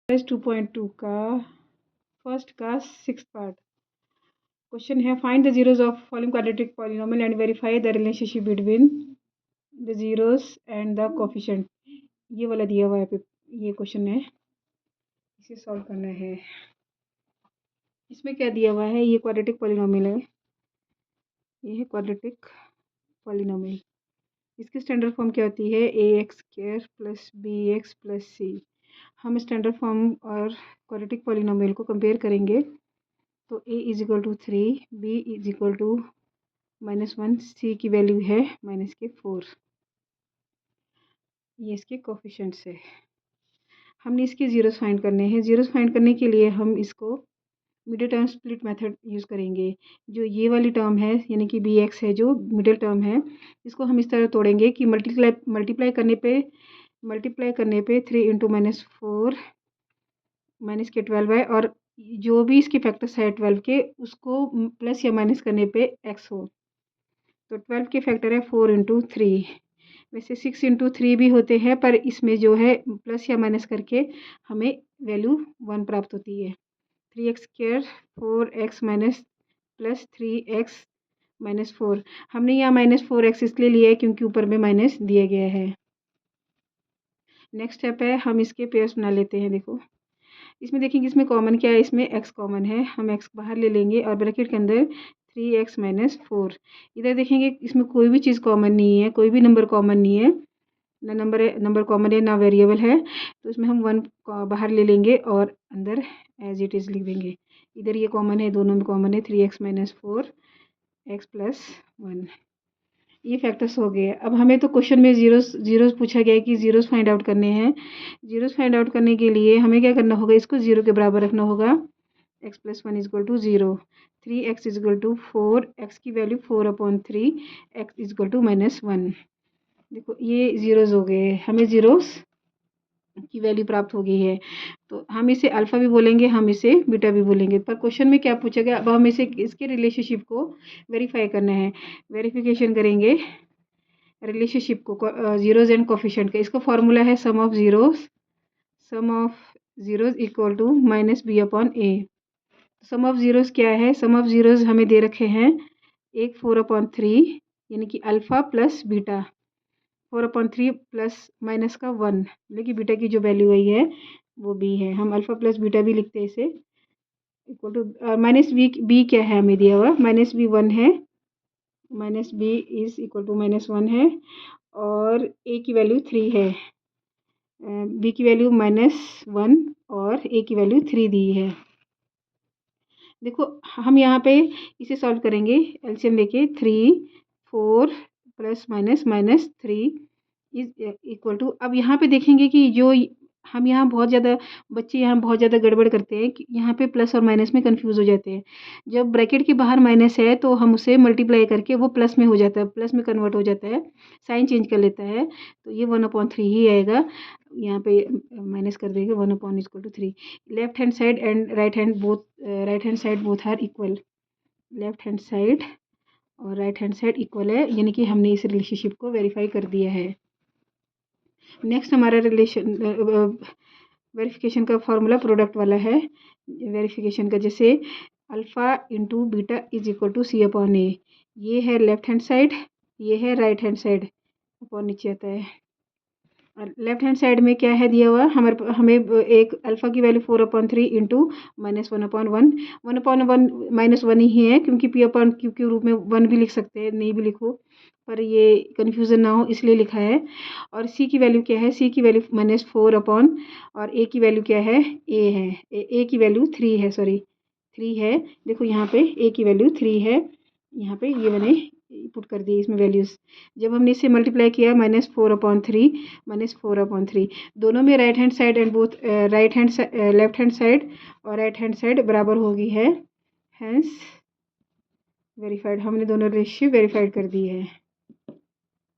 2.2 का फर्स्ट का 6th part. Question है find the zeros of following quadratic polynomial and verify the relationship between the zeros and the coefficient. ये वाला दिया हुआ है, ये क्वेश्चन है, इसे सॉल्व करना है। इसमें क्या दिया हुआ है, ये क्वाड्रेटिक पॉलिनोमियल है, ये है क्वाड्रेटिक पॉलिनोमियल। इसकी स्टैंडर्ड फॉर्म क्या होती है, ax² + bx + c। हम स्टैंडर्ड फॉर्म और क्वाड्रेटिक पॉलिनोमियल को कंपेयर करेंगे तो a = 3, b = -1, c की वैल्यू है -4। ये इसके कोफिशिएंट्स है। हमने इसके जीरोस फाइंड करने हैं। जीरोस फाइंड करने के लिए हम इसको middle term split method use करेंगे। जो ये वाली टर्म है यानी कि bx है, जो मिडिल टर्म है, इसको हम इस तरह तोड़ेंगे कि मल्टीप्लाई करने पे 3 × -4 -12 है, और जो भी इसके फैक्टर्स है 12 के, उसको प्लस या माइनस करने पे x हो। तो 12 के फैक्टर है 4 × 3। वैसे 6 × 3 भी होते हैं, पर इसमें जो है प्लस या माइनस करके हमें वैल्यू 1 प्राप्त होती है। 3x² 4x + 3x -4। हमने यहाँ -4x इसलिए लिया है क्योंकि ऊपर में माइनस दिया गया है। नेक्स्ट स्टेप है, हम इसके पेयर्स बना लेते हैं। देखो इसमें देखेंगे, इसमें कॉमन क्या है, इसमें x कॉमन है, हम x बाहर ले लेंगे और ब्रैकेट के अंदर 3x - 4। इधर देखेंगे इसमें कोई भी चीज़ कॉमन नहीं है, कोई भी नंबर कॉमन नहीं है, ना नंबर कॉमन है ना वेरिएबल है। तो इसमें हम 1 बाहर ले लेंगे और अंदर एज इट इज़ लिख देंगे। इधर ये कॉमन है, दोनों में कॉमन है, 3x - 4 x + 1। ये फैक्टर्स हो गए। अब हमें तो क्वेश्चन में जीरोस पूछा गया है कि जीरोस फाइंड आउट करने हैं। जीरोस फाइंड आउट करने के लिए हमें क्या करना होगा, इसको 0 के बराबर रखना होगा। x + 1 = 0, 3x = 4, x की वैल्यू 4/3, x = -1। देखो ये जीरोस हो गए, हमें जीरोस की वैल्यू प्राप्त हो गई है। तो हम इसे अल्फ़ा भी बोलेंगे, हम इसे बीटा भी बोलेंगे, पर क्वेश्चन में क्या पूछा गया, अब हम इसके रिलेशनशिप को वेरीफाई करना है। वेरिफिकेशन करेंगे रिलेशनशिप को जीरोस एंड कोफिशिएंट का। इसका फॉर्मूला है sum of zeros = -b/a। Sum of zeros क्या है, सम ऑफ जीरोस हमें दे रखे हैं, एक 4/3 यानी कि alpha plus beta, 4/3 plus minus का 1, लेकिन बीटा की जो वैल्यू आई है वो b है। हम अल्फ़ा प्लस बीटा भी लिखते हैं इसे, इक्वल टू -b क्या है हमें दिया हुआ, -b 1 है, -b = -1 है, और a की वैल्यू 3 है, b की वैल्यू -1 और a की वैल्यू 3 दी है। देखो हम यहाँ पे इसे सॉल्व करेंगे, एलसीएम लेके 3 4 ± -3 = अब यहाँ पे देखेंगे कि जो हम यहाँ बहुत ज़्यादा बच्चे यहाँ बहुत ज़्यादा गड़बड़ करते हैं कि यहाँ पे प्लस और माइनस में कंफ्यूज हो जाते हैं। जब ब्रैकेट के बाहर माइनस है तो हम उसे मल्टीप्लाई करके वो प्लस में हो जाता है, प्लस में कन्वर्ट हो जाता है, साइन चेंज कर लेता है, तो ये 1/3 ही आएगा। यहाँ पे माइनस कर देंगे, 1 = 3। Left hand side and right hand side both are equal. Left hand side और राइट हैंड साइड इक्वल है, यानी कि हमने इस रिलेशनशिप को वेरीफाई कर दिया है। नेक्स्ट हमारा वेरिफिकेशन का फॉर्मूला प्रोडक्ट वाला है वेरिफिकेशन का, जैसे अल्फ़ा × बीटा = c/a। ये है लेफ्ट हैंड साइड, ये है राइट हैंड साइड, ऊपर नीचे आता है। और लेफ्ट हैंड साइड में क्या है दिया हुआ, हमें एक अल्फ़ा की वैल्यू 4/3 × -1/1, 1/1 -1 ही है, क्योंकि p/q के रूप में 1 भी लिख सकते हैं, नहीं भी लिखो, पर ये कन्फ्यूज़न ना हो इसलिए लिखा है। और c की वैल्यू क्या है, c की वैल्यू -4 और a की वैल्यू क्या है, a है, a की वैल्यू 3 है, 3 है। देखो यहाँ पे a की वैल्यू 3 है, यहाँ पे ये मैंने पुट कर दी इसमें वैल्यूज़। जब हमने इसे मल्टीप्लाई किया -4/3 दोनों में right hand side and both left hand side और राइट हैंड साइड बराबर होगी है, हैंस वेरीफाइड। हमने दोनों रिलेशनशिप वेरीफाइड कर दी है।